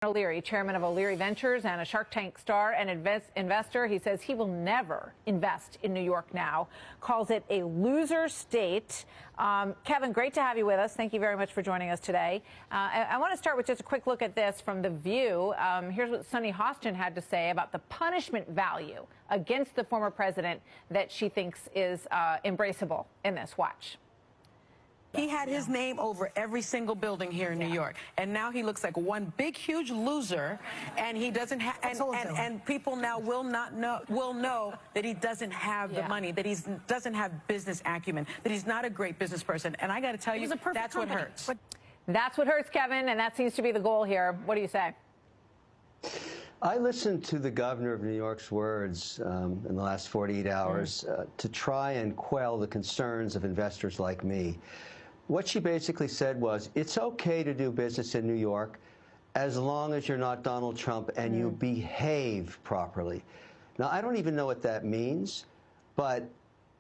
O'Leary, chairman of O'Leary Ventures and a Shark Tank star and investor. He says he will never invest in New York now, calls it a loser state. Kevin, great to have you with us. Thank you very much for joining us today. I want to start with just a quick look at this from The View. Here's what Sunny Hostin had to say about the punishment value against the former president that she thinks is embraceable in this. Watch. He had his name over every single building here in New York, and now he looks like one big, huge loser, and he doesn't have, and people now will know that he doesn't have the money, that he doesn't have business acumen, that he's not a great business person, and I got to tell you, that's what hurts. That's what hurts, Kevin, and that seems to be the goal here. What do you say? I listened to the governor of New York's words in the last 48 hours to try and quell the concerns of investors like me. What she basically said was, it's okay to do business in New York as long as you're not Donald Trump and you behave properly. Now, I don't even know what that means, but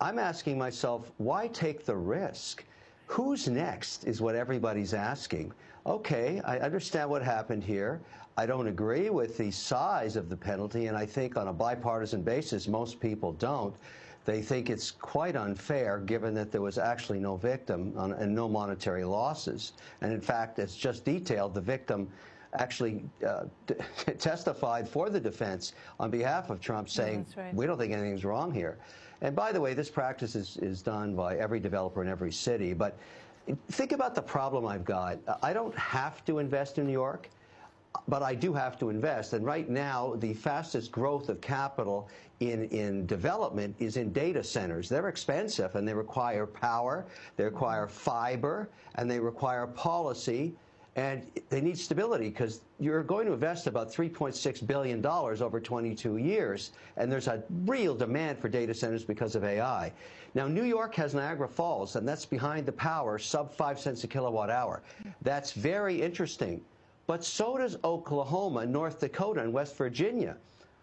I'm asking myself, why take the risk? Who's next is what everybody's asking. Okay, I understand what happened here. I don't agree with the size of the penalty, and I think on a bipartisan basis, most people don't. They think it's quite unfair, given that there was actually no victim and no monetary losses. And in fact, as just detailed, the victim actually testified for the defense on behalf of Trump, saying, we don't think anything's wrong here. And by the way, this practice is done by every developer in every city. But think about the problem I've got. I don't have to invest in New York, but I do have to invest. And right now, the fastest growth of capital in development is in data centers. They're expensive, and they require power, they require fiber, and they require policy, and they need stability, because you're going to invest about $3.6 billion over 22 years, and there's a real demand for data centers because of AI. Now, New York has Niagara Falls, and that's behind the power, sub 5 cents a kilowatt hour. That's very interesting. But so does Oklahoma, North Dakota, and West Virginia.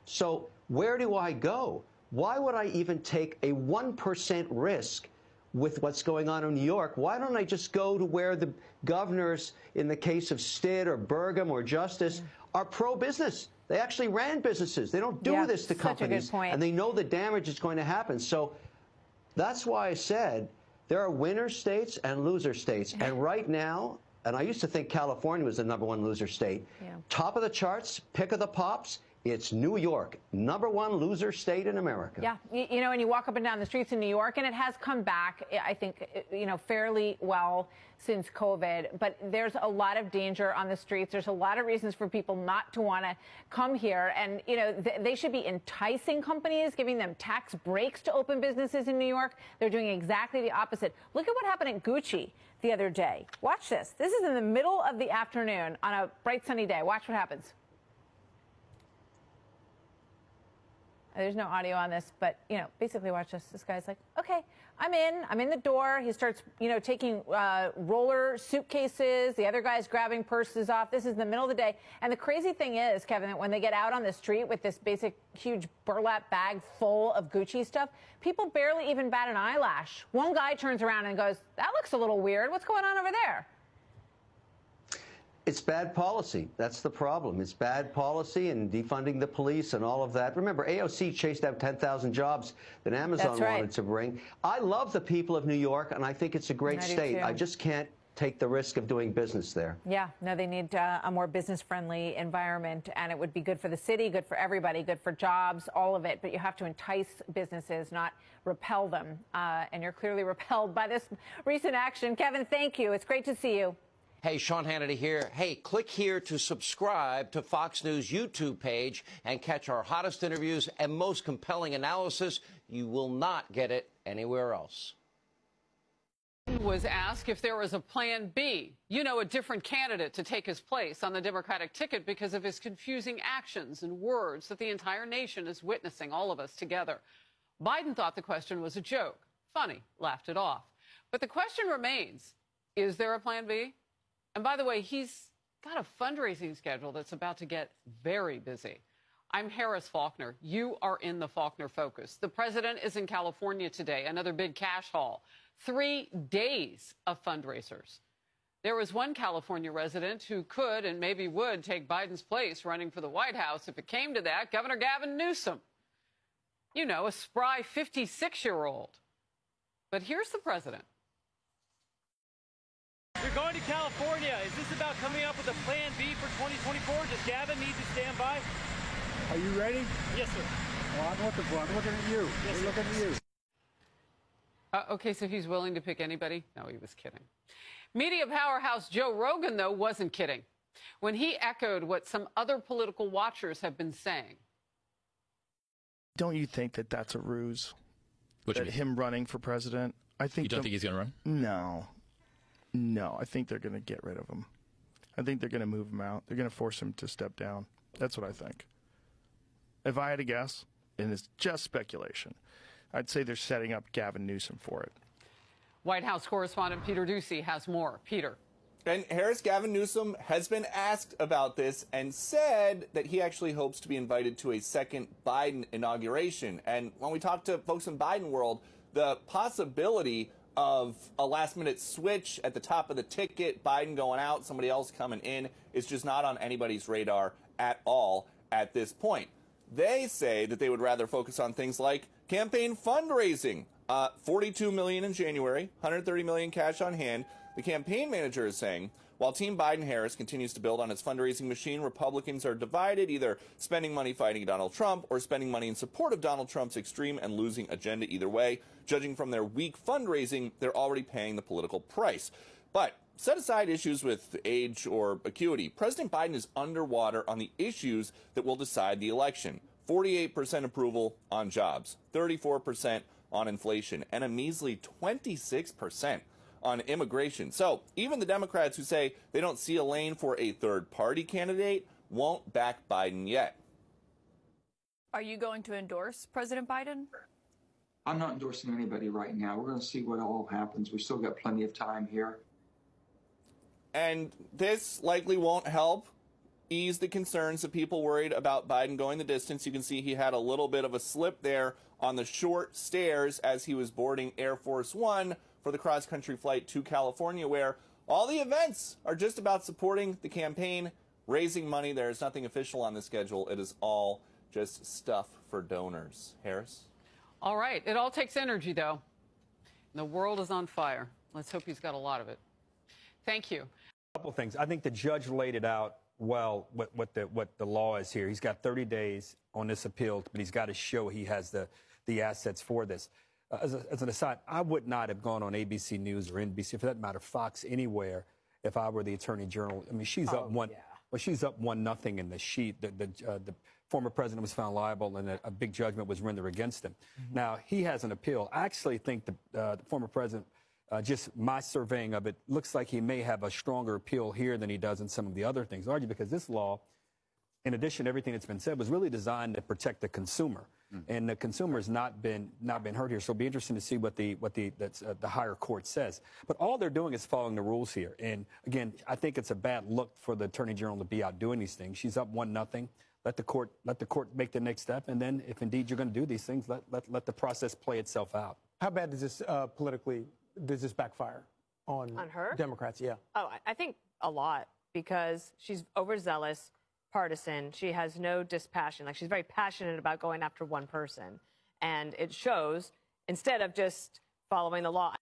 So where do I go? Why would I even take a 1% risk with what's going on in New York? Why don't I just go to where the governors, in the case of Stitt or Burgum or Justice, are pro-business? They actually ran businesses. They don't do this to companies, and they know the damage is going to happen. So that's why I said there are winner states and loser states. And right now, and I used to think California was the #1 loser state. Top of the charts, pick of the pops, it's New York, #1 loser state in America. Yeah, you know, and you walk up and down the streets in New York, and it has come back, I think, you know, fairly well since COVID. But there's a lot of danger on the streets. There's a lot of reasons for people not to want to come here. And, you know, they should be enticing companies, giving them tax breaks to open businesses in New York. They're doing exactly the opposite. Look at what happened at Gucci the other day. Watch this. This is in the middle of the afternoon on a bright, sunny day. Watch what happens. There's no audio on this, but, you know, basically watch this. This guy's like, okay, I'm in the door. He starts, you know, taking roller suitcases. The other guy's grabbing purses off. This is in the middle of the day. And the crazy thing is, Kevin, that when they get out on the street with this basic huge burlap bag full of Gucci stuff, people barely even bat an eyelash. One guy turns around and goes, that looks a little weird. What's going on over there? It's bad policy. That's the problem. It's bad policy and defunding the police and all of that. Remember, AOC chased out 10,000 jobs that Amazon wanted to bring. I love the people of New York, and I think it's a great state. I just can't take the risk of doing business there. Yeah, no, they need a more business-friendly environment, and it would be good for the city, good for everybody, good for jobs, all of it. But you have to entice businesses, not repel them. And you're clearly repelled by this recent action. Kevin, thank you. It's great to see you. Hey, Sean Hannity here. Hey, click here to subscribe to Fox News YouTube page and catch our hottest interviews and most compelling analysis. You will not get it anywhere else. Was asked if there was a plan B, you know, a different candidate to take his place on the Democratic ticket because of his confusing actions and words that the entire nation is witnessing, all of us together. Biden thought the question was a joke. Funny, laughed it off. But the question remains, is there a plan B? And by the way, he's got a fundraising schedule that's about to get very busy. I'm Harris Faulkner. You are in the Faulkner Focus. The president is in California today, another big cash haul. 3 days of fundraisers. There was one California resident who could and maybe would take Biden's place running for the White House if it came to that, Governor Gavin Newsom. You know, a spry 56-year-old. But here's the president. You're going to California. Is this about coming up with a plan B for 2024? Does Gavin need to stand by? Are you ready? Yes, sir. Well, I'm looking at you. Yes, We're looking at you. Okay, so he's willing to pick anybody? No, he was kidding. Media powerhouse Joe Rogan, though, wasn't kidding when he echoed what some other political watchers have been saying. Don't you think that that's a ruse? That him running for president? I think. You don't think he's going to run? No. I think they're going to get rid of him. I think they're going to move him out. They're going to force him to step down. That's what I think. If I had to guess, and it's just speculation, I'd say they're setting up Gavin Newsom for it. White House correspondent Peter Doocy has more. Peter. And Gavin Newsom has been asked about this and said that he actually hopes to be invited to a second Biden inauguration. And when we talk to folks in Biden world, the possibility of a last-minute switch at the top of the ticket, Biden going out, somebody else coming in, is just not on anybody's radar at all at this point. They say that they would rather focus on things like campaign fundraising. $42 million in January, $130 million cash on hand. The campaign manager is saying, while Team Biden-Harris continues to build on its fundraising machine, Republicans are divided, either spending money fighting Donald Trump or spending money in support of Donald Trump's extreme and losing agenda either way. Judging from their weak fundraising, they're already paying the political price. But set aside issues with age or acuity, President Biden is underwater on the issues that will decide the election. 48% approval on jobs, 34% on inflation, and a measly 26% on immigration. So even the Democrats who say they don't see a lane for a third-party candidate won't back Biden yet. Are you going to endorse President Biden? I'm not endorsing anybody right now. We're going to see what all happens. We've still got plenty of time here. And this likely won't help ease the concerns of people worried about Biden going the distance. You can see he had a little bit of a slip there on the short stairs as he was boarding Air Force One for the cross-country flight to California, where all the events are just about supporting the campaign, raising money. There is nothing official on the schedule. It is all just stuff for donors. Harris? All right. It all takes energy, though. The world is on fire. Let's hope he's got a lot of it. Thank you. A couple of things. I think the judge laid it out well, what the law is here. He's got 30 days on this appeal, but he's got to show he has the assets for this. As an aside, I would not have gone on ABC News or NBC, for that matter, Fox, anywhere, if I were the Attorney General. I mean, she's up one. Yeah. Well, she's up 1-0 in the sheet. The former president was found liable, and a big judgment was rendered against him. Mm-hmm. Now he has an appeal. I actually think the former president. Just my surveying of it looks like he may have a stronger appeal here than he does in some of the other things. Largely because this law, in addition to everything that's been said, was really designed to protect the consumer, and the consumer has not been hurt here. So it'll be interesting to see what the higher court says. But all they're doing is following the rules here. And again, I think it's a bad look for the Attorney General to be out doing these things. She's up 1-0. Let the court make the next step, and then if indeed you're going to do these things, let the process play itself out. How bad does this politically? Does this backfire on her? Democrats? Yeah. Oh, I think a lot, because she's overzealous, partisan. She has no dispassion. Like, she's very passionate about going after one person. And it shows, instead of just following the law.